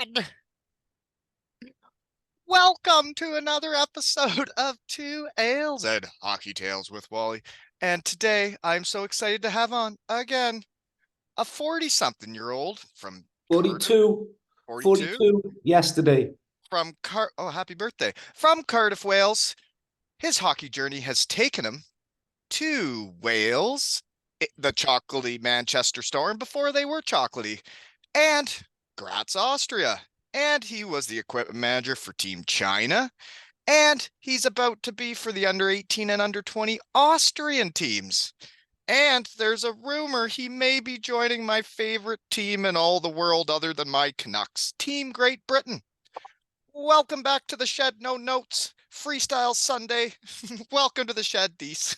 everyone. Welcome to another episode of Two Ales and Hockey Tales with Wally. And today I'm so excited to have on again a 40-something-year-old from Cardiff, 42, 42 yesterday. from happy birthday, from Cardiff, Wales. His hockey journey has taken him to Wales, the chocolatey Manchester Storm before they were chocolatey, and Graz, Austria. And he was the equipment manager for Team China. And he's about to be for the under 18 and under 20 Austrian teams. And there's a rumor he may be joining my favorite team in all the world other than my Canucks, Team Great Britain. Welcome back to the shed. No notes. Freestyle Sunday. Welcome to the shed, Dease.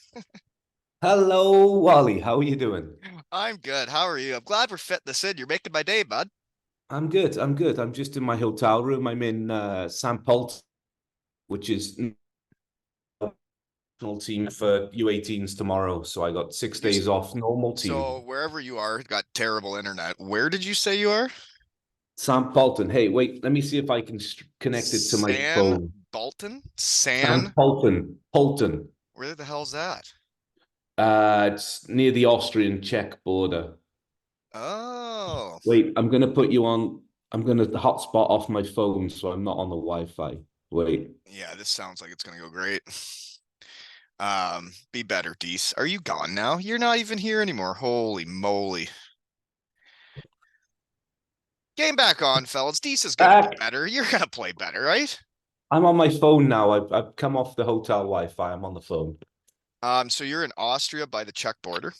Hello, Wally. How are you doing? I'm good. How are you? I'm glad we're fitting this in. You're making my day, bud. I'm good. I'm just in my hotel room. I'm in St. Paul, which is national team for U18s tomorrow. So I got 6 days off. Normal So team. wherever you are, got terrible internet. Where did you say you are? St. Paulton. Hey, wait. Let me see if I can connect it to my San phone. Bolton? St. Paulton. Polton. Where the hell's that? It's near the Austrian-Czech border. Oh, Wait, I'm gonna put you on. I'm gonna hotspot off my phone, so I'm not on the Wi-Fi. Wait. yeah, this sounds like it's gonna go great. Be better, Deese. Are you gone now? You're not even here anymore. Holy moly. Game back on, fellas. Deese is gonna be Back. better. You're gonna play better, right? I'm on my phone now. I've come off the hotel Wi-Fi. I'm on the phone. So you're in Austria by the Czech border.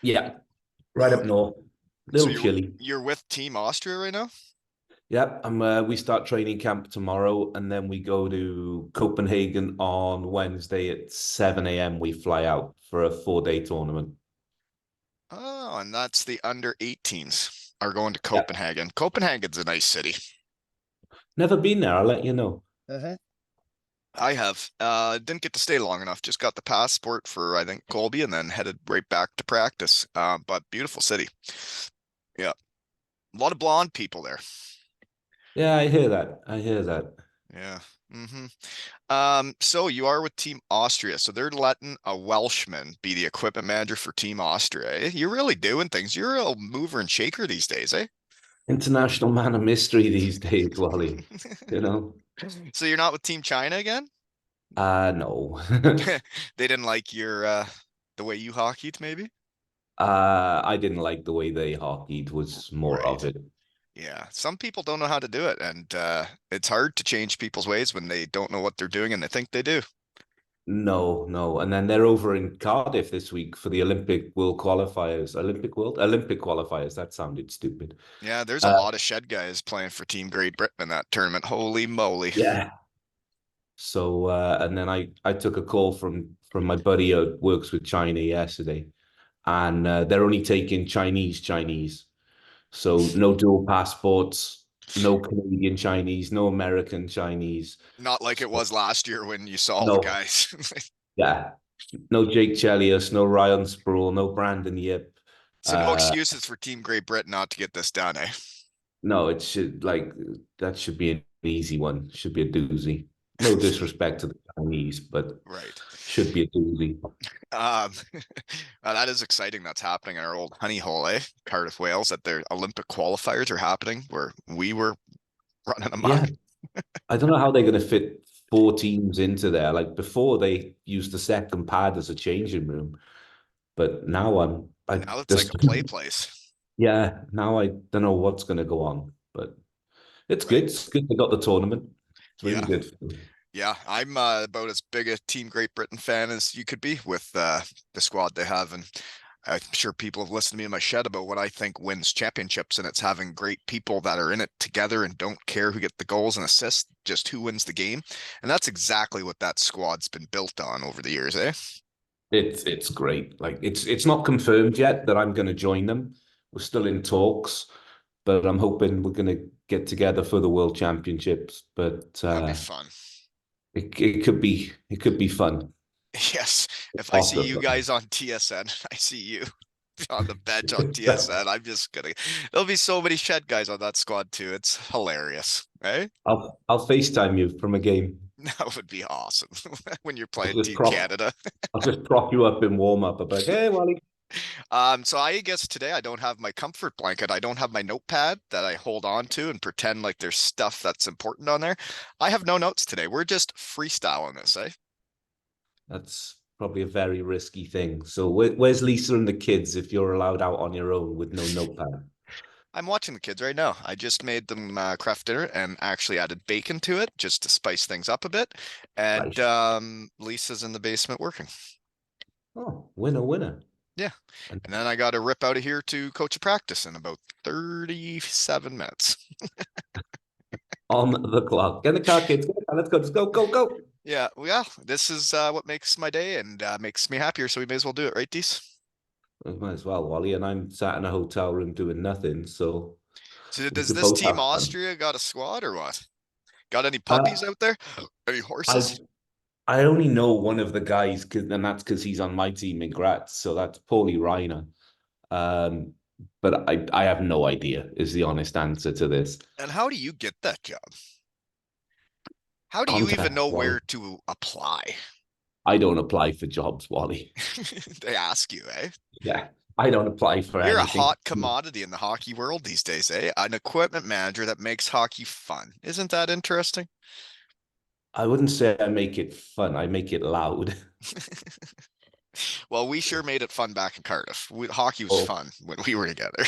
Yeah, right up north. So Little chilly. you're with Team Austria right now? Yep. We start training camp tomorrow, and then we go to Copenhagen on Wednesday at 7 a.m. We fly out for a 4-day tournament. Oh, and that's the under 18s are going to Yep. Copenhagen. Copenhagen's a nice city. Never been there. I'll let you know. I have. Didn't get to stay long enough. Just got the passport for, I think, Colby and then headed right back to practice. But beautiful city. Yeah. A lot of blonde people there. Yeah, I hear that. I hear that. Yeah. So you are with Team Austria. So they're letting a Welshman be the equipment manager for Team Austria. Eh? You're really doing things. You're a mover and shaker these days, eh? International man of mystery these days, Wally. You know? So you're not with Team China again? No. They didn't like your the way you hockeyed, maybe? I didn't like the way they hockeyed was more of Right. it. Yeah. Some people don't know how to do it, and it's hard to change people's ways when they don't know what they're doing and they think they do. No, no. And then they're over in Cardiff this week for the Olympic World Qualifiers. Olympic qualifiers. That sounded stupid. Yeah, there's a Uh, lot of shed guys playing for Team Great Britain in that tournament. Holy moly. yeah. So and then I took a call from my buddy who works with China yesterday, and they're only taking Chinese. So no dual passports, no Canadian Chinese, no American Chinese. Not like it So, was last year when you saw all the no, guys. yeah, no Jake Chelios, no Ryan Sproul, no Brandon Yip. So no excuses for Team Great Britain not to get this done, eh? No, it should that should be an easy one. Should be a doozy. No disrespect to the Chinese, but Right. should be a doozy. Um, that is exciting. That's happening in our old honey hole, eh? Cardiff, Wales, that their Olympic qualifiers are happening where we were running Yeah, amok. I don't know how they're going to fit 4 teams into there. Like before, they used the second pad as a changing room, but now I Now it's like just a play place. yeah. Now I don't know what's going to go on, but it's good. Right. It's good they got the tournament. It's really Yeah. good. Yeah. I'm about as big a Team Great Britain fan as you could be with the squad they have. And I'm sure people have listened to me in my shed about what I think wins championships, and it's having great people that are in it together and don't care who get the goals and assists, just who wins the game. And that's exactly what that squad's been built on over the years, eh? It's great. Like it's not confirmed yet that I'm going to join them. We're still in talks, but I'm hoping we're going to get together for the World Championships. But That'd be fun. it could be fun. Yes. If I see you Awesome. guys on TSN, I see you. on the bench on TSN. There'll be so many Shed guys on that squad too. It's hilarious, right? I'll FaceTime you from a game. That would be awesome when you're I'll playing just Team prop Canada. I'll just prop you up in warm up. I'll be like, hey, Wally. So I guess today I don't have my comfort blanket. I don't have my notepad that I hold on to and pretend like there's stuff that's important on there. I have no notes today. We're just freestyling this, eh? That's probably a very risky thing. So where's Lisa and the kids if you're allowed out on your own with no notepad? I'm watching the kids right now. I just made them craft dinner and actually added bacon to it just to spice things up a bit. And Right. Lisa's in the basement working. Oh, winner, winner. Yeah. And And then I got to rip out of here to coach a practice in about 37 minutes. on the clock. Get in the car, kids. Get in the car. Let's go. Just go, go, go. Yeah, well, this is what makes my day and makes me happier, so we may as well do it, right, Dease? Might as well, Wally. And I'm sat in a hotel room doing nothing. So So we does could this both team have fun. Austria got a squad or what? Got any puppies Uh, out there? Any I horses? I only know one of the guys, and that's because he's on my team in Graz. So that's Paulie Reiner. Um, but I have no idea is the honest answer to this. And how do you get that job? How do you even Contact know Wally. where to apply? I don't apply for jobs, Wally. They ask you, eh? Yeah, I don't apply for You're a anything. hot commodity in the hockey world these days, eh? An equipment manager that makes hockey fun. Isn't that interesting? I wouldn't say I make it fun. I make it loud. Well, we sure made it fun back in Cardiff. Hockey was Or fun when we were together.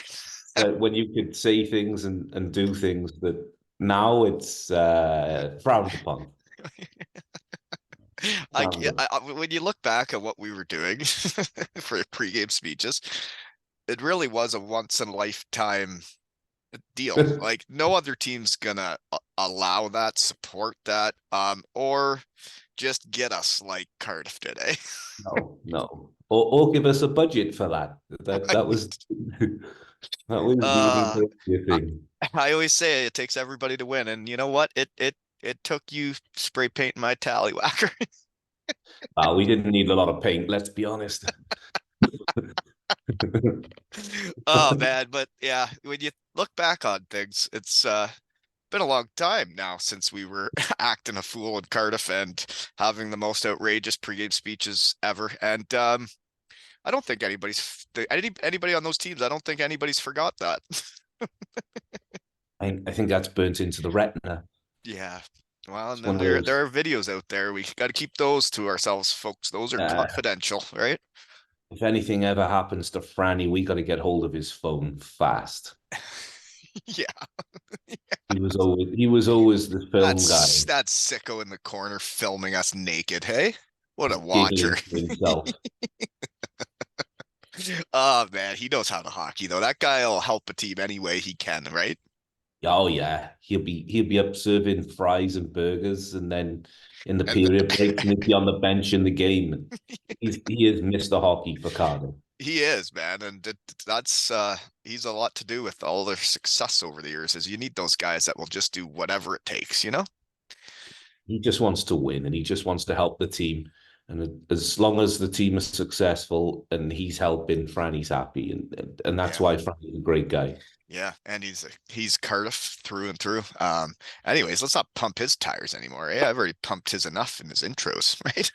when you could say things and do things that now it's frowned upon. Frowned upon. When you look back at what we were doing for pregame speeches, it really was a once in a lifetime deal. Like no other team's gonna allow that, support that, or just get us like Cardiff did, eh? No, no. Or give us a budget for that. I That mean, was that was the uh, inappropriate I, thing. I always say it takes everybody to win, and you know what? It took you spray painting my tallywhacker. We didn't need a lot of paint, let's be honest. Oh man, but yeah, when you look back on things, it's been a long time now since we were acting a fool in Cardiff and having the most outrageous pregame speeches ever. And I don't think anybody on those teams. I don't think anybody's forgot that. I think that's burnt into the retina. Yeah. Well, It's no, one of there those. there are videos out there. We got to keep those to ourselves, folks. Those are Uh, confidential, right? if anything ever happens to Franny, we got to get hold of his phone fast. Yeah. He was always the film guy, That's sicko in the corner filming us naked. Hey, what a just watcher. giggling to himself. Oh man, he knows how to hockey though. That guy will help a team any way he can, right? Oh yeah, he'll be up serving fries and burgers, and then in the And period breaks, and he'll be on the bench in the game. He is Mr. Hockey for Cardiff. he is, man, and that's he's a lot to do with all their success over the years. Is you need those guys that will just do whatever it takes, you know? He just wants to win, and he just wants to help the team. And as long as the team is successful and he's helping, Franny's happy, and that's Yeah. why Franny's a great guy. Yeah, and he's Cardiff through and through. Anyways, let's not pump his tires anymore. Eh? I've already pumped his enough in his intros, right?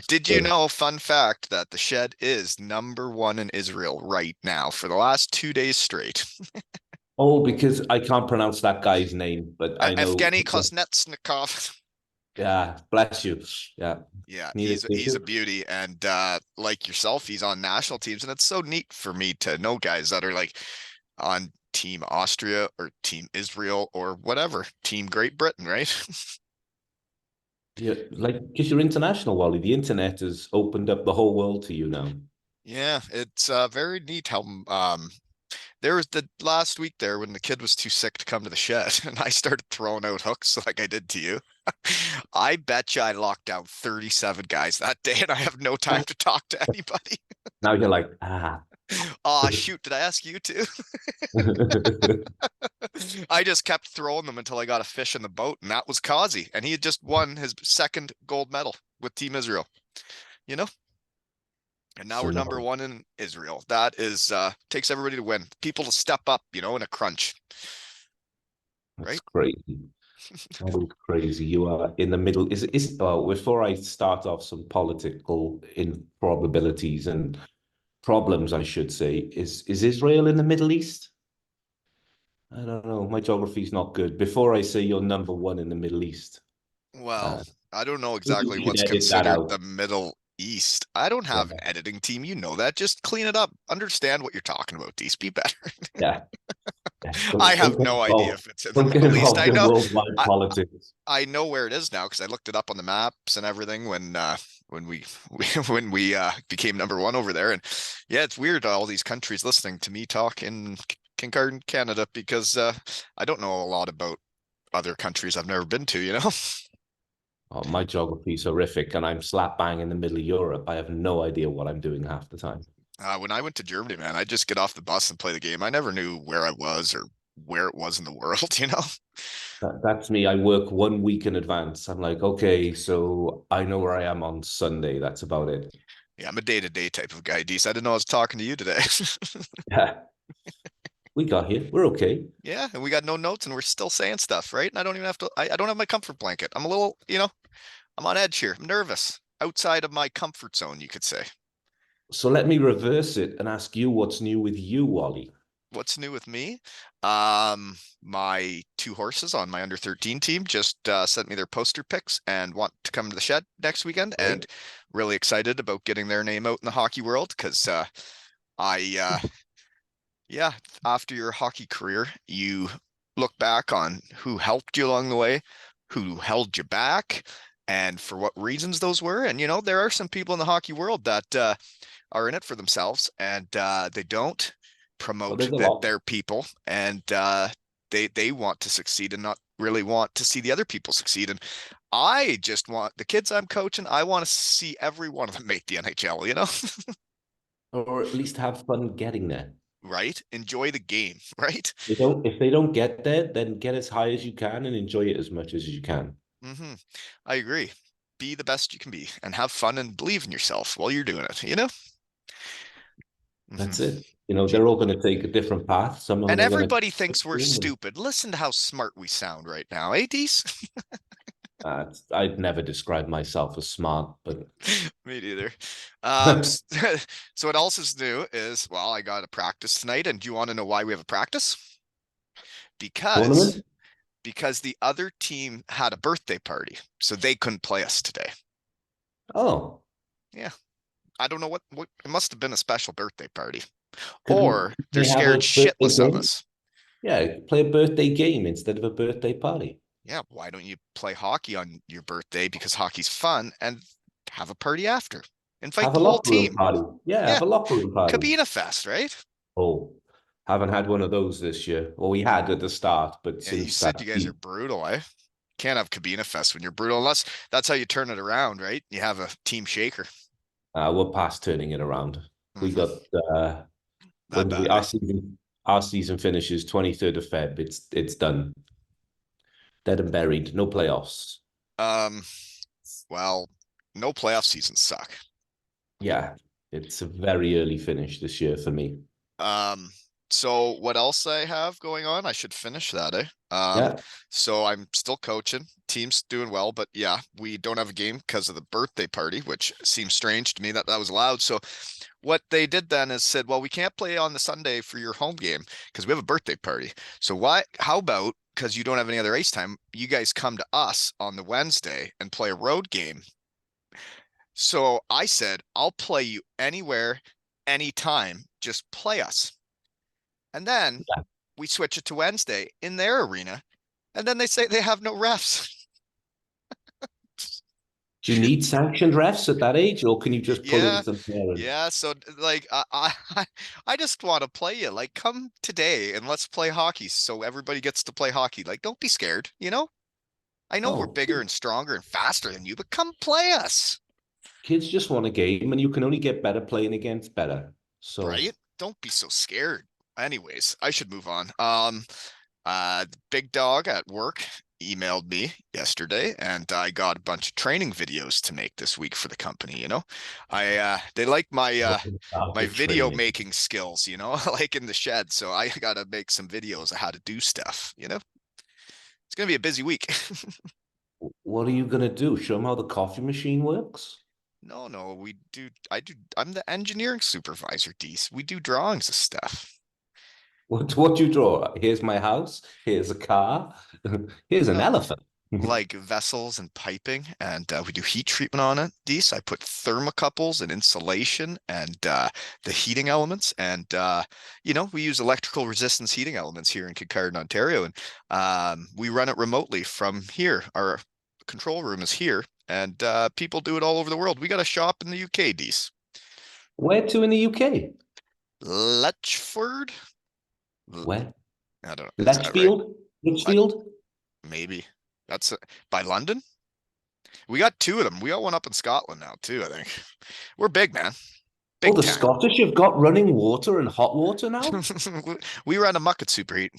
Did you But know, fun fact, that the Shed is #1 in Israel right now for the last 2 days straight? because I can't pronounce that guy's name, but I know. Evgeny Kuznetsnikov. Yeah, bless you. Yeah, Yeah, neither he's a beauty, and like yourself, he's on national teams, and it's so neat for me to know guys that are like on Team Austria or Team Israel or whatever, Team Great Britain, right? Yeah, like because you're international, Wally. The internet has opened up the whole world to you now. Yeah, it's very neat how there was the last week there when the kid was too sick to come to the Shed and I started throwing out hooks like I did to you. I bet you I locked down 37 guys that day and I have no time to talk to anybody. Now you're like, ah. Oh shoot, did I ask you to? I just kept throwing them until I got a fish in the boat, and that was Kazi, and he had just won his second gold medal with Team Israel. You know? And now So we're number no, one in Israel. That is takes everybody to win. People to step up, in a crunch, that's right? crazy. That is crazy. You are in the middle. Before I start off some political improbabilities and problems, I should say, is Israel in the Middle East? I don't know. My geography is not good. Before I say you're number one in the Middle East, Well, uh, I don't know maybe exactly we should what's edit that considered the out. Middle East. I don't Yeah, have an editing team. You know that. Just clean it up. Understand what you're talking about, Dease. Be better. yeah. Yeah. I Don't have get no idea involved. if it's in the Don't get Middle East. involved I in know. worldwide I, politics. I know where it is now because I looked it up on the maps and everything when we became number one over there. And yeah, it's weird all these countries listening to me talk in Kincardine, Canada, because I don't know a lot about other countries I've never been to. Oh, my geography is horrific, and I'm slap bang in the middle of Europe. I have no idea what I'm doing half the time. When I went to Germany, man, I just get off the bus and play the game. I never knew where I was or where it was in the world. That's me. I work 1 week in advance. I'm like, okay, so I know where I am on Sunday. That's about it. Yeah, I'm a day-to-day type of guy, Deese. I didn't know I was talking to you today. Yeah, we got here. We're okay. Yeah, and we got no notes and we're still saying stuff, right? And I don't even have to, I don't have my comfort blanket. I'm a little, I'm on edge here. I'm nervous. Outside of my comfort zone, you could say. So let me reverse it and ask you what's new with you, Wally. What's new with me? My two horses on my under 13 team just sent me their poster pics and want to come to the shed next weekend, Right? and really excited about getting their name out in the hockey world because I yeah, after your hockey career, you look back on who helped you along the way, who held you back, and for what reasons those were. And there are some people in the hockey world that are in it for themselves, and they don't Well, promote there's a that lot. they're people, and they want to succeed and not really want to see the other people succeed. And I just want the kids I'm coaching. I want to see every one of them make the NHL. Or at least have fun getting there. Right? Enjoy the game, right? If they don't get there, then get as high as you can and enjoy it as much as you can. Hmm. I agree. Be the best you can be and have fun and believe in yourself while you're doing it. That's Hmm. it. They're all going to take a different path. Some of And them are going everybody thinks we're to. stupid. Listen to how smart we sound right now, eh, Dees? I'd never describe myself as smart, but Me neither. Um, so what else is new is, well, I got a practice tonight, and do you want to know why we have a practice? Because tournament. because the other team had a birthday party, so they couldn't play us today. Oh, Yeah, I don't know what it must have been a special birthday party, couldn't or they're they have a scared birthday shitless of game? us. Yeah, play a birthday game instead of a birthday party. Yeah, why don't you play hockey on your birthday because hockey's fun and have a party after? Invite Have a the whole locker room team. party. Yeah, Yeah, have a locker room party. Cabina Fest, right? Oh, haven't had one of those this year. Well, we had at the start, but Yeah, you since said that you guys are beat, brutal, eh? Can't have Cabina Fest when you're brutal unless that's how you turn it around, right? You have a team shaker. we're past turning it around. We got Hmm. when That do we bad, eh? our season finishes 23rd of Feb. It's done. Dead and buried. No playoffs. Um, well, no playoff seasons suck. Yeah, it's a very early finish this year for me. Um, so what else I have going on? I should finish that, eh? Yeah, So I'm still coaching. Team's doing well, but yeah, we don't have a game because of the birthday party, which seems strange to me that that was allowed. So what they did then is said, well, we can't play on the Sunday for your home game because we have a birthday party. So how about, because you don't have any other ice time, you guys come to us on the Wednesday and play a road game. So I said, I'll play you anywhere, anytime, just play us. And then yeah. we switch it to Wednesday in their arena. And then they say they have no refs. Do you need sanctioned refs at that age, or can you just pull in Yeah. some parents? Yeah. So like I just want to play you. Like come today and let's play hockey so everybody gets to play hockey. Like don't be scared. I know we're Oh, bigger and stronger and faster than you, but come play us. kids just want a game, and you can only get better playing against better. So Right? Don't be so scared. Anyways, I should move on. Big dog at work emailed me yesterday, and I got a bunch of training videos to make this week for the company. I they like my Good video training. making skills, like in the shed. So I got to make some videos of how to do stuff. It's gonna be a busy week. What are you gonna do? Show them how the coffee machine works? No, no, I'm the engineering supervisor, Dease. We do drawings of stuff. What do you draw? Here's my house. Here's a car. Here's an No, elephant. like vessels and piping, and we do heat treatment on it. These I put thermocouples and insulation and the heating elements, and we use electrical resistance heating elements here in Kincardine, Ontario, and we run it remotely from here. Our control room is here, and people do it all over the world. We got a shop in the UK, Dees. Where to in the UK? Letchford. Where? I don't know. Is that right? Letchfield? I, Litchfield? maybe that's by London. We got two of them. We got one up in Scotland now too, I think. We're big, man. Oh, Big the time. Scottish have got running water and hot water now? We run a muck at superheat.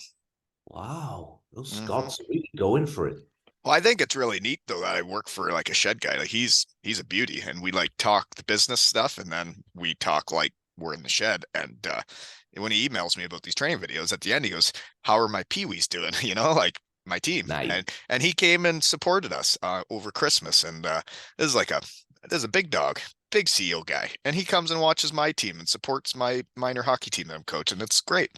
Wow, those Hmm. Scots are really going for it. Well, I think it's really neat though that I work for like a shed guy. Like he's a beauty, and we like talk the business stuff, and then we talk like we're in the shed. And when he emails me about these training videos, at the end he goes, "How are my peewees doing?" Like my team, Nice. and he came and supported us over Christmas. And this is like this is a big dog, big CEO guy, and he comes and watches my team and supports my minor hockey team that I'm coaching. It's great.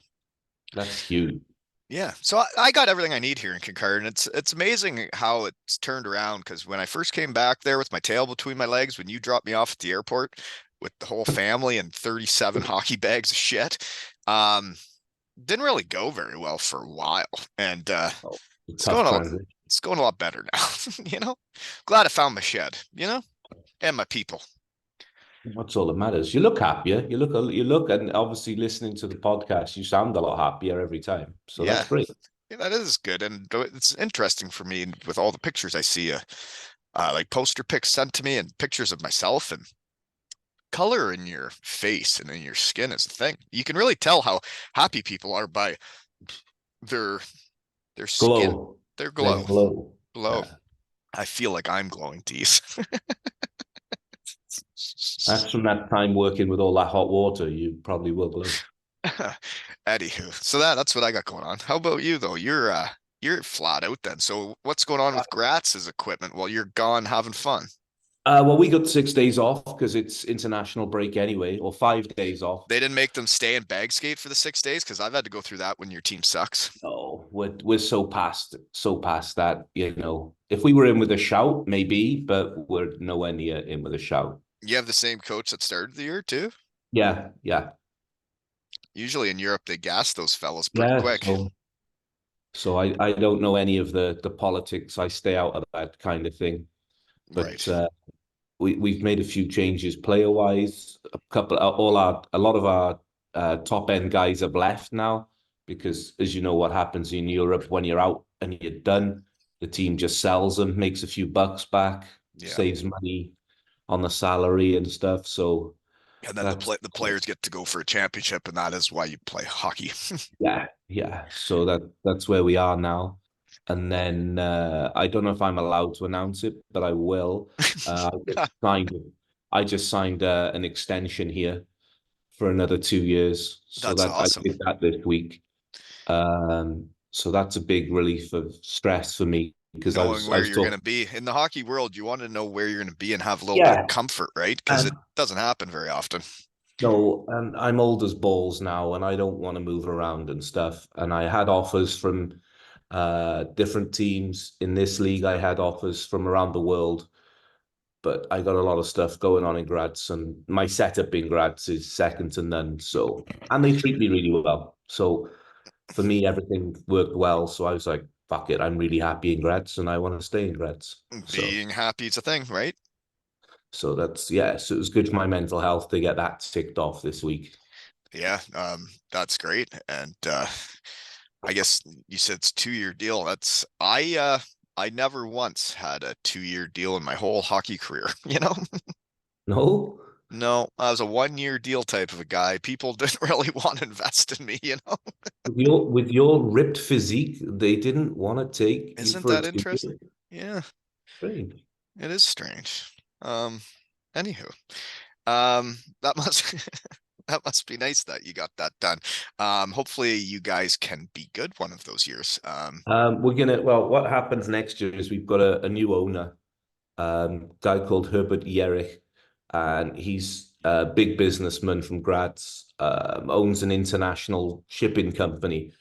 That's huge. Yeah, so I got everything I need here in Kincardine, and it's amazing how it's turned around. Because when I first came back there with my tail between my legs, when you dropped me off at the airport with the whole family and 37 hockey bags of shit, um, didn't really go very well for a while, and Oh, it's tough going a transition. it's going a lot better now. Glad I found my shed, and my people. That's all that matters. You look happier. You look, and obviously listening to the podcast, you sound a lot happier every time. So that's Yeah, great. yeah, that is good, and it's interesting for me with all the pictures I see, like poster pics sent to me and pictures of myself, and color in your face and in your skin is a thing. You can really tell how happy people are by their their skin, Glow. their They glow. glow. Glow. Yeah. I feel like I'm glowing, Dees. That's from that time working with all that hot water. You probably will glow. Anywho, so that's what I got going on. How about you though? You're flat out then. So what's going on with Gratz's equipment while you're gone having fun? Well, we got 6 days off because it's international break anyway, or 5 days off. They didn't make them stay and bag skate for the 6 days because I've had to go through that when your team sucks. No, we're so past that. If we were in with a shout, maybe, but we're nowhere near in with a shout. You have the same coach that started the year too? Yeah, yeah, Usually in Europe they gas those fellas pretty yeah. quick. So I don't know any of the politics. I stay out of that kind of thing. But Right. we've made a few changes player wise. A lot of our top end guys have left now because, as you know, what happens in Europe when you're out and you're done, the team just sells them, makes a few bucks back, Yeah. saves money on the salary and stuff. So And then that's the players get to go for a championship, and that is why you play hockey. yeah, yeah. So that's where we are now. And then I don't know if I'm allowed to announce it, but I will. I just signed I just signed an extension here for another 2 years. So That's that I awesome. did that this week. So that's a big relief of stress for me because I Knowing was I where was you're going talking. to be in the hockey world, you want to know where you're going to be and have a little bit of Yeah, comfort, right? Because and it doesn't happen very often. no, and I'm old as balls now, and I don't want to move around and stuff. And I had offers from different teams in this league. I had offers from around the world, but I got a lot of stuff going on in Graz, and my setup in Graz is second to none. So, and they treat me really well. So, for me, everything worked well. So I was like, "Fuck it, I'm really happy in Graz, and I want to stay in Graz." So, Being happy is a thing, right? so that's yeah. So it was good for my mental health to get that ticked off this week. Yeah, that's great. And I guess you said it's 2 year deal. I never once had a 2 year deal in my whole hockey career, No. No, I was a 1 year deal type of a guy. People didn't really want to invest in me, you know? With your ripped physique, they didn't want to take you Isn't for a that 2 year. interesting? Yeah, Strange. it is strange. Um, Anywho, that must that must be nice that you got that done. Hopefully you guys can be good one of those years. Well, what happens next year is we've got a new owner, guy called Herbert Yerich, and he's a big businessman from Graz, owns an international shipping company.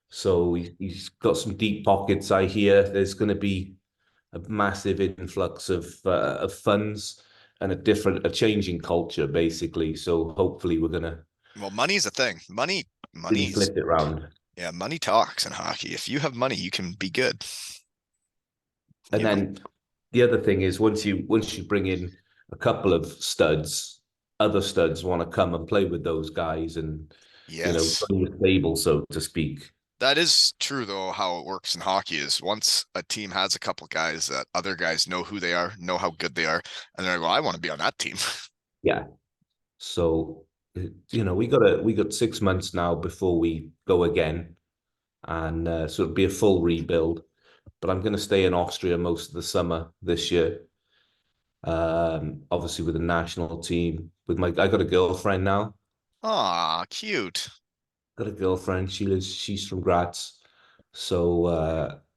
So he's got some deep pockets, I hear. There's going to be a massive influx of funds and a changing culture, basically. So hopefully we're going to Well, money's a thing. really Money's flip it around. yeah, money talks in hockey. If you have money, you can be good, And you know? then the other thing is once you bring in a couple of studs, other studs want to come and play with those guys and Yes. join the stable, so to speak. That is true though, how it works in hockey is once a team has a couple guys that other guys know who they are, know how good they are, and they're like, well, I want to be on that team. Yeah. So we got 6 months now before we go again, and so it'll be a full rebuild. But I'm going to stay in Austria most of the summer this year. Obviously with the national team. I got a girlfriend now. Aw, cute. Got a girlfriend. She's from Graz. So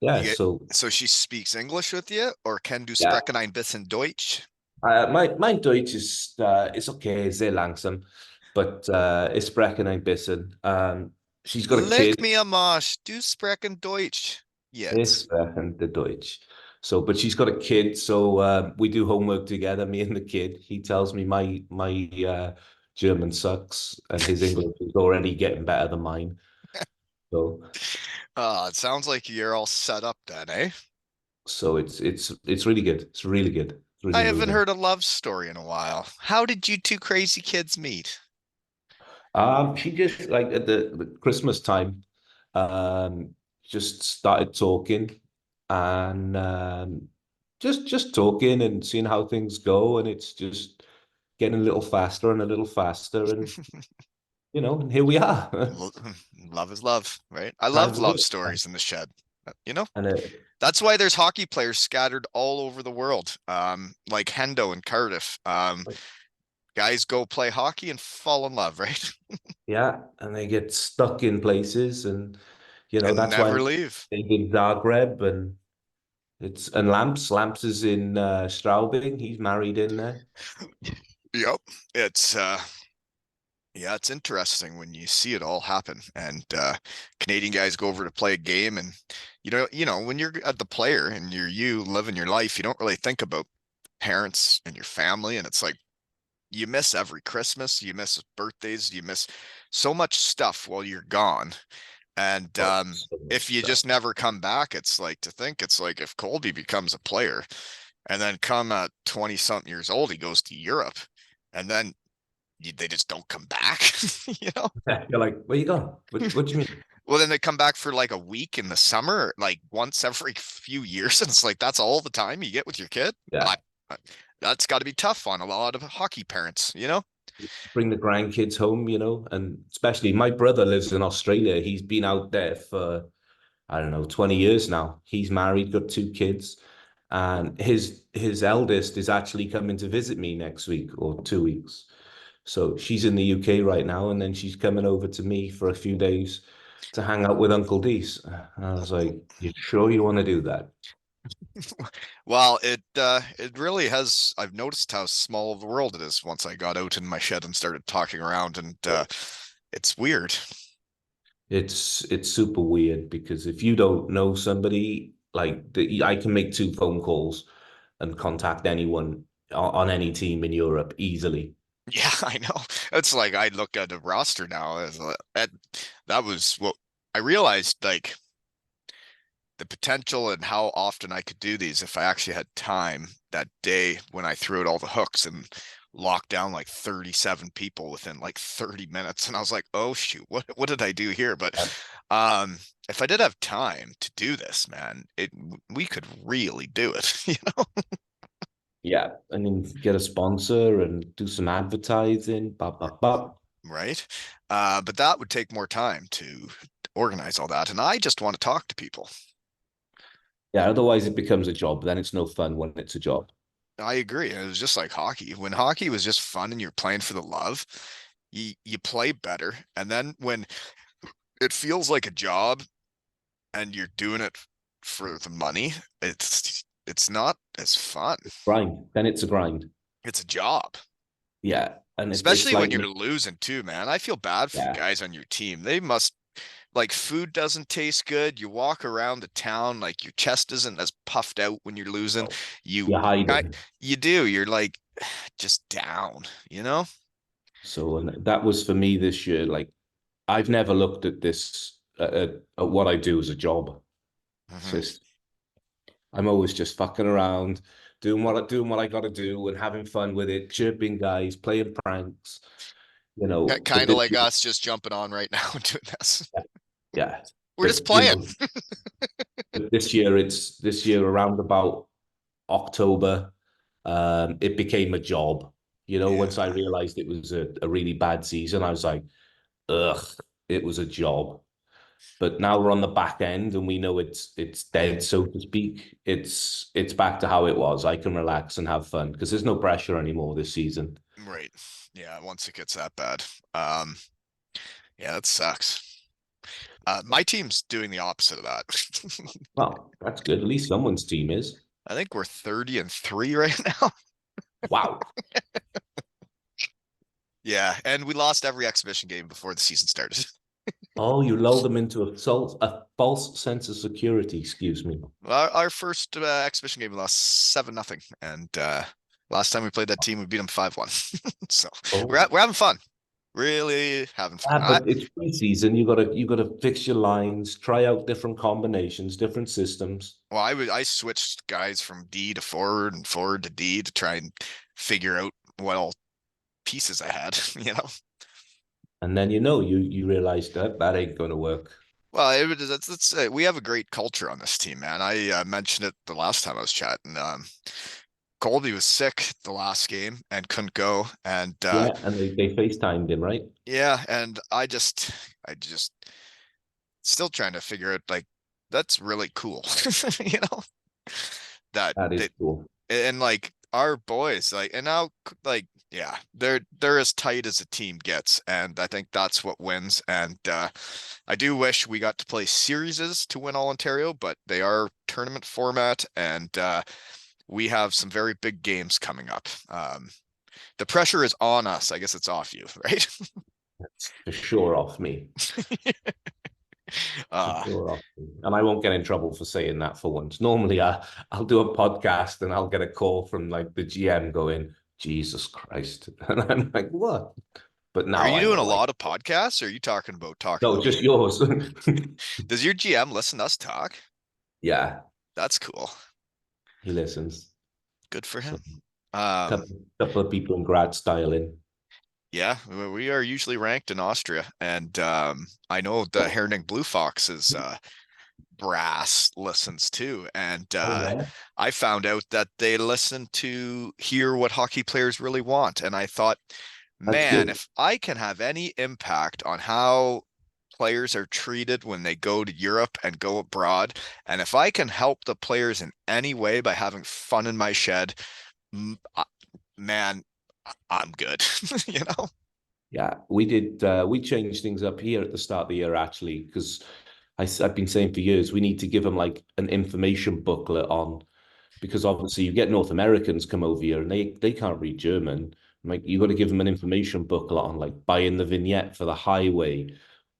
You yeah, get so so she speaks English with you, or can du yeah. sprechen ein bisschen Deutsch? Mein Deutsch ist okay, sehr langsam, but ich spreche ein bisschen. She's got a Leck kid. me am Arsch, du sprechen Deutsch. Ich Jetzt. spreche the Deutsch. So, but she's got a kid, so we do homework together, me and the kid. He tells me my German sucks, and his English is already getting better than mine. So, It sounds like you're all set up then, eh? so it's really good. It's really good. It's I really really haven't good. heard a love story in a while. How did you two crazy kids meet? She just like at the Christmas time, just started talking and just talking and seeing how things go, and it's just getting a little faster and a little faster, and and here we are. Lo- Love is love, right? I Time love to do love it. stories in the shed. You know, And that's why there's hockey players scattered all over the world. Like Hendo and Cardiff. Guys go play hockey and fall in love, right? yeah, and they get stuck in places, and And that's why I'm never leave. in Zagreb, and Lamps is in Straubing. He's married in there. Yep. It's yeah, it's interesting when you see it all happen. And Canadian guys go over to play a game and when you're at the player and you're you living your life, you don't really think about parents and your family. And it's like you miss every Christmas, you miss birthdays, you miss so much stuff while you're gone. And Oh, so much if you stuff. just never come back, it's like to think it's like if Colby becomes a player and then come at 20 something years old, he goes to Europe and then they just don't come back, you know? You're like, where you going? What do you mean? Well, then they come back for like a week in the summer, like once every few years. And it's like, that's all the time you get with your kid. Yeah, I that's got to be tough on a lot of hockey parents, you know? bring the grandkids home, and especially my brother lives in Australia. He's been out there for, I don't know, 20 years now. He's married, got two kids, and his eldest is actually coming to visit me next week or 2 weeks. So she's in the UK right now, and then she's coming over to me for a few days to hang out with Uncle Dease. And I was like, "You sure you want to do that?" Well, it really has. I've noticed how small of the world it is once I got out in my shed and started talking around, and it's weird. It's super weird because if you don't know somebody, like I can make two phone calls and contact anyone on any team in Europe easily. Yeah, I know. It's like I look at the roster now as that was what I realized, like the potential and how often I could do these if I actually had time that day when I threw out all the hooks and locked down like 37 people within like 30 minutes. And I was like, oh shoot, what did I do here? But um if I did have time to do this, man, we could really do it, you know? Yeah, and then get a sponsor and do some advertising. Bop, bop, bop. right? But that would take more time to organize all that. And I just want to talk to people. Yeah, otherwise it becomes a job. Then it's no fun when it's a job. I agree. It was just like hockey. When hockey was just fun and you're playing for the love, you play better. And then when it feels like a job and you're doing it for the money, it's not as fun. Grind. Then it's a grind. It's a job. Yeah, and it's Especially like when you're losing too, man. I feel bad for the yeah, guys on your team. They must like food doesn't taste good. You walk around the town like your chest isn't as puffed out when you're losing. oh, You you're I, hiding. you do. You're like just down, you know? So and that was for me this year. Like I've never looked at this at what I do as a job. So Hmm. it's, I'm always just fucking around, doing what I got to do, and having fun with it, chirping guys, playing pranks. You know, but Kind of this like year, us just jumping on right now and doing this. yeah, We're just but you playing. know, this year around about October, it became a job. You know, once I Yeah, realized it was a really bad season, I was like, ugh, it was a job. But now we're on the back end and we know it's dead, so to speak. It's back to how it was. I can relax and have fun because there's no pressure anymore this season. right. Yeah, once it gets that bad. Um, yeah, that sucks. My team's doing the opposite of that. Well, that's good. At least someone's team is. I think we're 30-3 right now. Wow. Yeah, and we lost every exhibition game before the season started. Oh, you lulled them into a false sense of security, excuse me. Our first exhibition game we lost 7-0, and last time we played that team, we beat them 5-1. So Oh. we're having fun, really having fun. Ah, but it's preseason. You gotta fix your lines, try out different combinations, different systems. I switched guys from D to forward and forward to D to try and figure out what all pieces I had, you know. And then you realize that that ain't gonna work. Well, we have a great culture on this team, man. I mentioned it the last time I was chatting. Colby was sick the last game and couldn't go, and Yeah, and they FaceTimed him, right? yeah, and I just still trying to figure out like that's really cool, you know, that That is they cool. and like our boys like and now like yeah they're as tight as a team gets, and I think that's what wins. And I do wish we got to play series to win all Ontario, but they are tournament format, and we have some very big games coming up. The pressure is on us. I guess it's off you, right? That's for sure off me. For uh sure off me. And I won't get in trouble for saying that for once. Normally I'll do a podcast and I'll get a call from like the GM going, Jesus Christ. And I'm like, what? But are now you I doing a know I lot of podcasts, or are you talking no, about just me? yours. Does your GM listen to us talk? Yeah, That's cool. he listens. Good for So him. Um, couple of people in grad styling. yeah, we are usually ranked in Austria, and I know the Oh, Herning Blue Foxes brass listens too, and oh yeah. I found out that they listen to hear what hockey players really want, and I thought, That's man, good. if I can have any impact on how players are treated when they go to Europe and go abroad, and if I can help the players in any way by having fun in my shed, man, I'm good, you know? Yeah, we changed things up here at the start of the year actually, because I've been saying for years we need to give them like an information booklet on because obviously you get North Americans come over here and they can't read German. Like you got to give them an information booklet on like buying the vignette for the highway,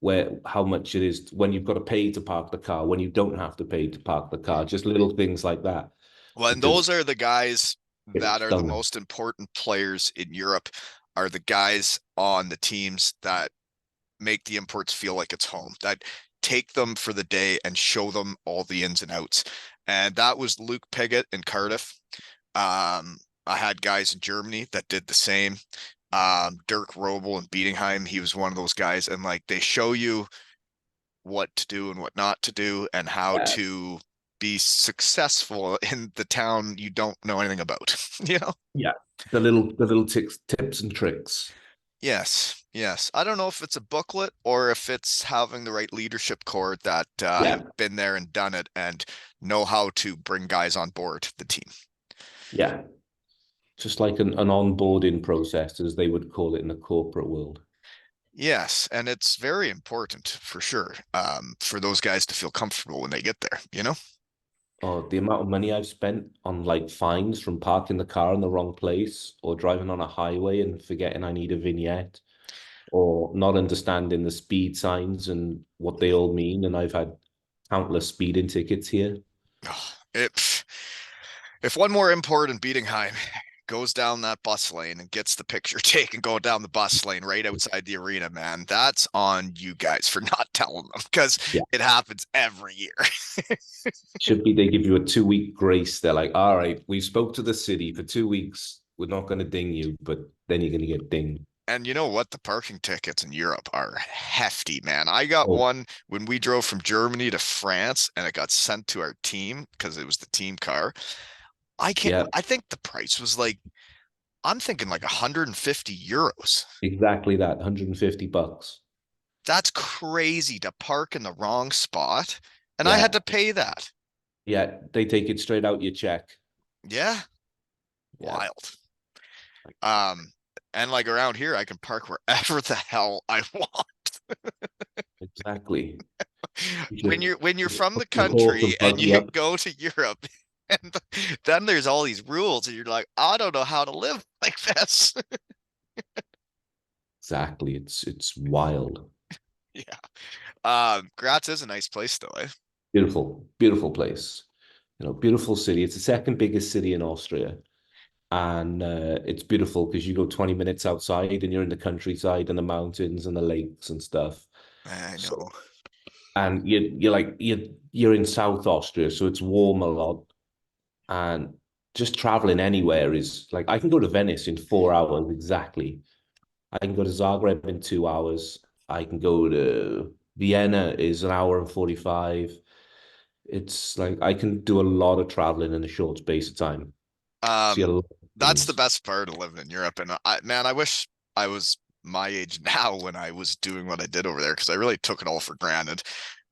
where how much it is when you've got to pay to park the car, when you don't have to pay to park the car, just little things like that. Well, and Because those are the guys that it's are the done. most important players in Europe, are the guys on the teams that make the imports feel like it's home, that take them for the day and show them all the ins and outs. And that was Luke Piggott in Cardiff. I had guys in Germany that did the same. Dirk Robel in Bietigheim, he was one of those guys, and like they show you what to do and what not to do and how Yeah, to be successful in the town you don't know anything about, you know? Yeah. The little tips and tricks. Yes, yes. I don't know if it's a booklet or if it's having the right leadership core that have Yeah. been there and done it and know how to bring guys on board the team. Yeah. Just like an onboarding process, as they would call it in the corporate world. Yes, and it's very important for sure, for those guys to feel comfortable when they get there, you know? Oh, the amount of money I've spent on like fines from parking the car in the wrong place or driving on a highway and forgetting I need a vignette or not understanding the speed signs and what they all mean. And I've had countless speeding tickets here. It, if one more import in Bietigheim goes down that bus lane and gets the picture taken going down the bus lane right outside the arena, man, that's on you guys for not telling them because Yeah. it happens every year. Should be they give you a 2 week grace. They're like, all right, we spoke to the city for 2 weeks. We're not going to ding you, but then you're going to get dinged. And you know what? The parking tickets in Europe are hefty, man. I got Oh, one when we drove from Germany to France and it got sent to our team because it was the team car. yeah, I think the price was like, I'm thinking like 150 euros. exactly that. $150. That's crazy to park in the wrong spot. And I had Yeah. to pay that. Yeah. They take it straight out your check. Yeah, Yeah. wild. Um, and like around here, I can park wherever the hell I want. Exactly. When you're Just from put the your horse country and and buggy you up. go to Europe, and then there's all these rules, and you're like, I don't know how to live like this. Exactly. It's wild. Yeah. Graz is a nice place though, eh? Beautiful, beautiful place. Beautiful city. It's the second biggest city in Austria. And it's beautiful because you go 20 minutes outside and you're in the countryside and the mountains and the lakes and stuff. I So know. and you're in South Austria, so it's warm a lot. And just traveling anywhere is like I can go to Venice in 4 hours exactly. I can go to Zagreb in 2 hours. I can go to Vienna is an hour and 45. It's like I can do a lot of traveling in a short space of time. See a Um, lot of that's the things. best part of living in Europe. And man, I wish I was my age now when I was doing what I did over there because I really took it all for granted.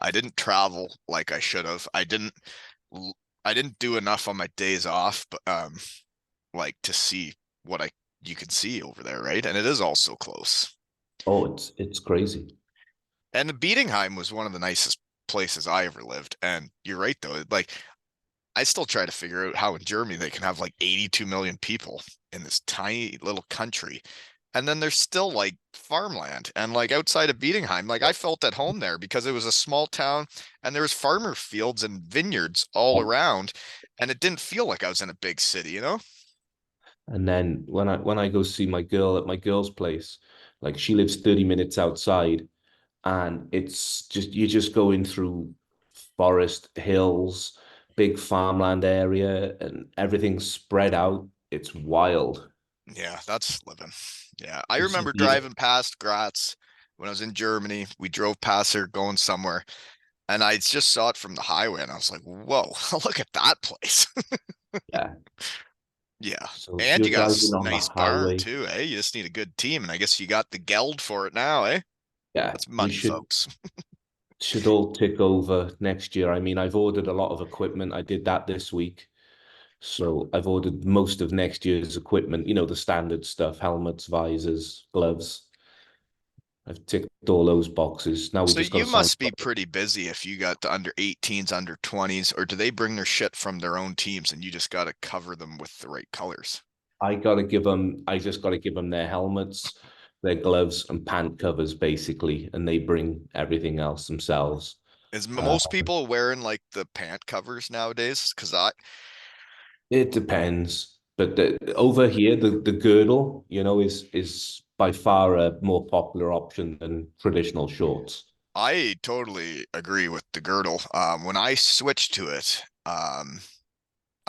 I didn't travel like I should have. I didn't do enough on my days off, but like to see what I you can see over there, right? And it is also close. Oh, it's crazy. And Bietigheim was one of the nicest places I ever lived. And you're right though, like I still try to figure out how in Germany they can have like 82 million people in this tiny little country. And then there's still like farmland and like outside of Bietigheim, like I felt at home there because it was a small town and there was farmer fields and vineyards all around. And it didn't feel like I was in a big city, you know? And then when I go see my girl at my girl's place, like she lives 30 minutes outside, and it's just you're just going through forest, hills, big farmland area, and everything's spread out. It's wild. Yeah, that's living. Yeah. I You see remember deer. driving past Graz when I was in Germany. We drove past there going somewhere and I just saw it from the highway and I was like, whoa, look at that place. Yeah. Yeah. So if And you're you got a driving on the nice barn highway, too, eh? You just need a good team. And I guess you got the geld for it now, eh? yeah, That's we money, should folks. should all tick over next year. I mean, I've ordered a lot of equipment. I did that this week. So I've ordered most of next year's equipment, the standard stuff, helmets, visors, gloves. I've ticked all those boxes. Now we So just got you to sign. must be pretty busy if you got the under 18s, under 20s, or do they bring their shit from their own teams and you just got to cover them with the right colors? I just got to give them their helmets, their gloves and pant covers basically, and they bring everything else themselves. Is Uh, most people wearing like the pant covers nowadays? Because it depends. But over here, the girdle, is by far a more popular option than traditional shorts. I totally agree with the girdle. When I switched to it,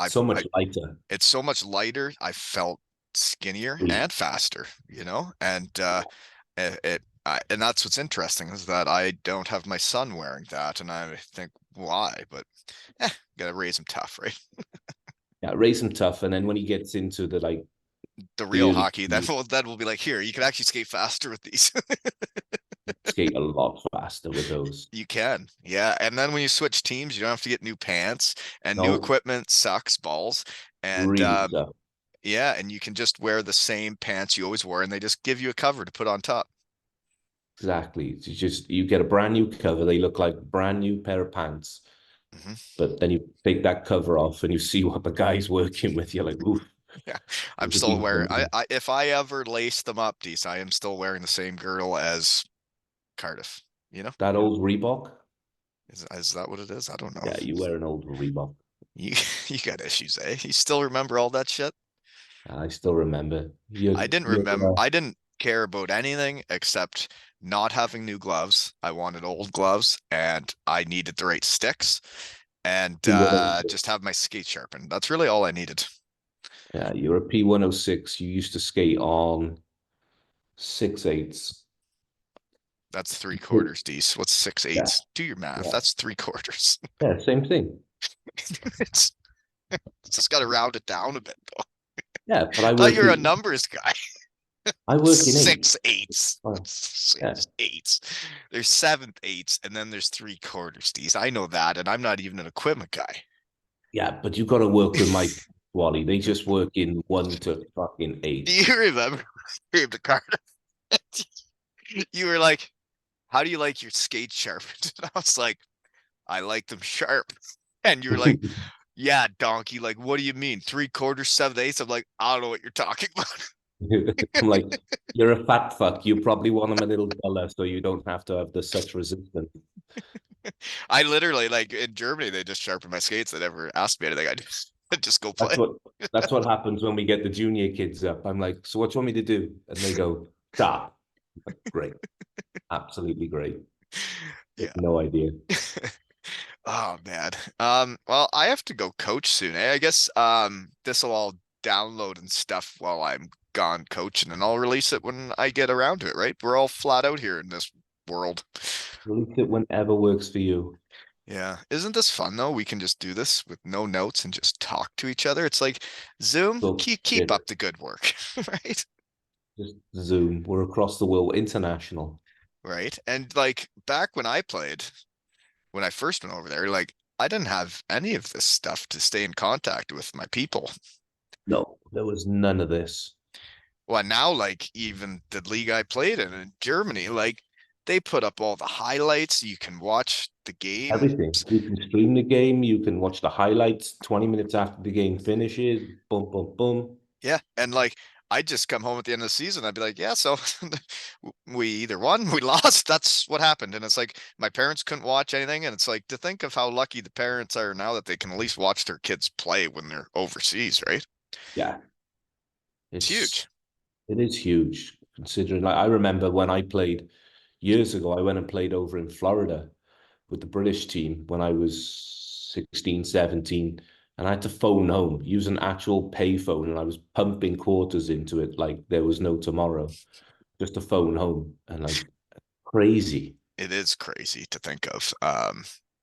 So I much lighter. it's so much lighter. I felt skinnier and faster, you know, and it And that's what's interesting is that I don't have my son wearing that, and I think why, but gotta raise him tough, right? Yeah, raise him tough, and then when he gets into the like The the real early hockey, then we'll be like, here, you can actually skate faster with these. skate a lot faster with those. You can, yeah. And then when you switch teams, you don't have to get new pants and new No, equipment sucks balls. And really tough. yeah, and you can just wear the same pants you always wore, and they just give you a cover to put on top. Exactly. It's just you get a brand new cover. They look like brand new pair of pants. Hmm. But then you take that cover off and you see what the guy's working with. You're like, oof, Yeah, I'm there's a still decent wearing. one. If I ever lace them up, Dease, I am still wearing the same girdle as Cardiff. You know, That old Reebok. is that what it is? I don't know. Yeah, you wear an old Reebok. You you got issues, eh? You still remember all that shit? I still remember. You I didn't care about anything except not having new gloves. I wanted old gloves and I needed the right sticks and P106. just have my skate sharpened. That's really all I needed. Yeah, you're a P106. You used to skate on 6/8. That's three quarters, Dees. What's six Yeah, eighths? Do your math. yeah, That's three quarters. yeah. Same thing. It's, it's just got to round it down a bit, though. Yeah, but I Thought work you're a in numbers guy. I work in eight. Six eighths. Oh, yeah, Six eighths. There's seventh eighths, and then there's three quarters, Dees. I know that, and I'm not even an equipment guy. yeah. But you got to work with my Wally. They just work in 1 to fucking 8. Do you remember the card? You were like, "How do you like your skates sharpened?" And I was like, "I like them sharp." And you were like, "Yeah, donkey. Like, what do you mean? Three quarters, seven eighths?" I'm like, "I don't know what you're talking about." I'm like, you're a fat fuck. You probably want them a little duller so you don't have to have the such resistance. I literally like in Germany, they just sharpen my skates. They never asked me anything. I just go That's play. what that's what happens when we get the junior kids up. I'm like, so what do you want me to do? And they go, stop. Great. Absolutely great. Yeah. No idea. Oh man. Well, I have to go coach soon. I guess this will all download and stuff while I'm gone coaching, and I'll release it when I get around to it, right? We're all flat out here in this world. Release it whenever works for you. Yeah. Isn't this fun though? We can just do this with no notes and just talk to each other. It's like Zoom, So keep shit. up the good work, right? Just Zoom. We're across the world, international. Right. And like back when I played, when I first went over there, like I didn't have any of this stuff to stay in contact with my people. No, there was none of this. Well, now like even the league I played in Germany, like they put up all the highlights. You can watch the game. Everything. You can stream the game. You can watch the highlights 20 minutes after the game finishes. Boom, boom, boom. Yeah. And like I just come home at the end of the season. I'd be like, yeah, so we either won, we lost. That's what happened. And it's like my parents couldn't watch anything. And it's like to think of how lucky the parents are now that they can at least watch their kids play when they're overseas, right? Yeah, It's it's huge. it is huge considering like, I remember when I played years ago, I went and played over in Florida with the British team when I was 16, 17, and I had to phone home, use an actual payphone, and I was pumping quarters into it like there was no tomorrow, just to phone home and like crazy. It is crazy to think of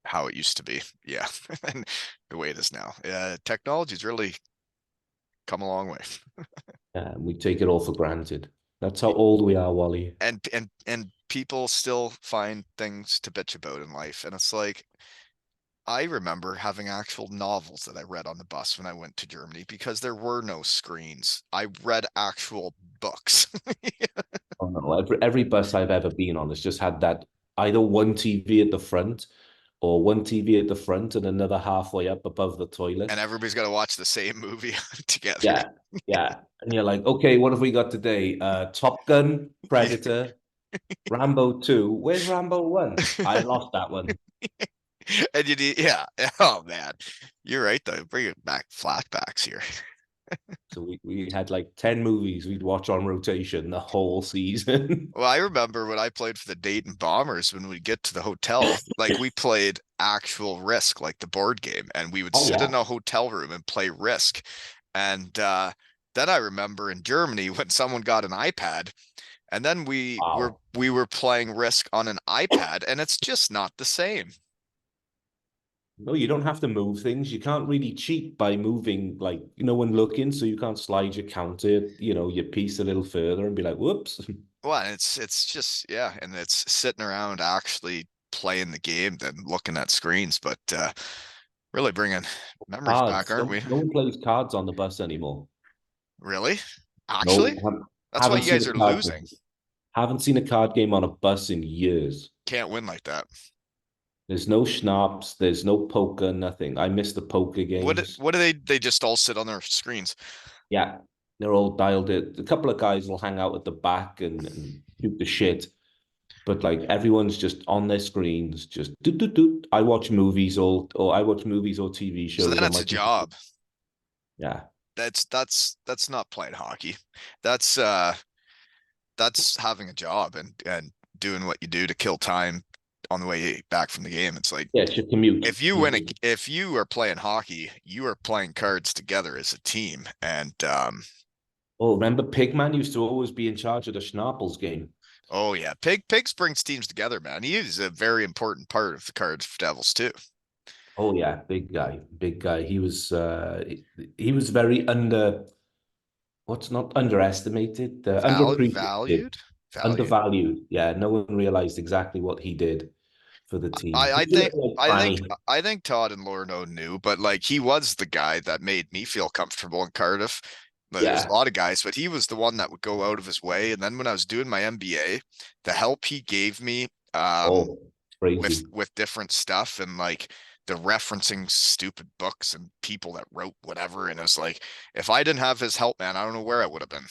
how it used to be. Yeah. And the way it is now. Yeah, technology's really come a long way. And we take it all for granted. That's how old we are, Wally. And people still find things to bitch about in life. And it's like I remember having actual novels that I read on the bus when I went to Germany because there were no screens. I read actual books. Oh no, every bus I've ever been on has just had that either one TV at the front or one TV at the front and another halfway up above the And toilet. everybody's got to watch the same movie together. Yeah, yeah. And you're like, okay, what have we got today? Top Gun, Predator, Rambo 2. Where's Rambo 1? I lost that one. And you need, yeah. Oh man, you're right though. Bring it back flashbacks here. So we had like 10 movies we'd watch on rotation the whole season. Well, I remember when I played for the Dayton Bombers, when we get to the hotel, like we played actual Risk, like the board game, and we would Oh sit yeah. in a hotel room and play Risk. And then I remember in Germany when someone got an iPad, And then Wow. we were playing Risk on an iPad, and it's just not the same. No, you don't have to move things. You can't really cheat by moving, like, when looking, so you can't slide your counter, your piece a little further and be like, whoops. Well, it's just yeah, and it's sitting around actually playing the game than looking at screens, but really bringing memories back, Cards. aren't No, we? no one plays cards on the bus anymore. Really? No, Actually? That's why haven't you seen guys a are card losing. game. Haven't seen a card game on a bus in years. Can't win like that. There's no schnapps. There's no poker. Nothing. I miss the poker games. What do they just all sit on their screens? Yeah, they're all dialed in. A couple of guys will hang out at the back and shoot the shit, but like everyone's just on their screens, just do do do. I watch movies or TV So shows then on it's my a computer. job. Yeah. That's not playing hockey. That's that's having a job and doing what you do to kill time on the way back from the game. It's like Yeah, it's your commute. if you are playing hockey, you are playing cards together as a team. And Oh, remember Pigman used to always be in charge of the Schnapples game. oh yeah, Pigs brings teams together, man. He is a very important part of the Cardiff Devils too. Oh yeah, big guy, big guy. He was very what's not underestimated, underappreciated, Valued, valued. undervalued. Yeah, no one realized exactly what he did for the team. I He's a think little like Franny. I think Todd and Lorno knew, but like he was the guy that made me feel comfortable in Cardiff. But there's a Yeah. lot of guys, but he was the one that would go out of his way. And then when I was doing my MBA, the help he gave me Oh, crazy. with different stuff and like the referencing stupid books and people that wrote whatever. And it was like, if I didn't have his help, man, I don't know where I would have been.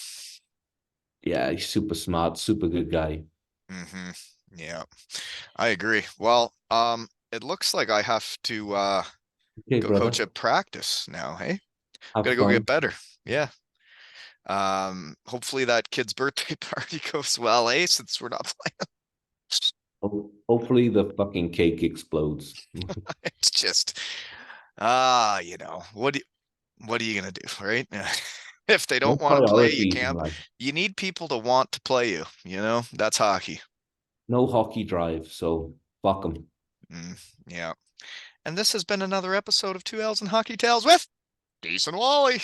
Yeah, he's super smart, super good guy. Hmm. Yeah, I agree. Well, it looks like I have to Okay, go coach brother. at practice now. Hey, Have gotta go get fun. better. Yeah. Hopefully that kid's birthday party goes well, eh? Since we're not playing. Hopefully the fucking cake explodes. It's just what are you gonna do, right? If they No don't want to play, you priorities in can't. life. You need people to want to play you, That's hockey. No hockey drive, so fuck them. Mm, yeah. And this has been another episode of Two L's and Hockey Tales with Dease and Wally.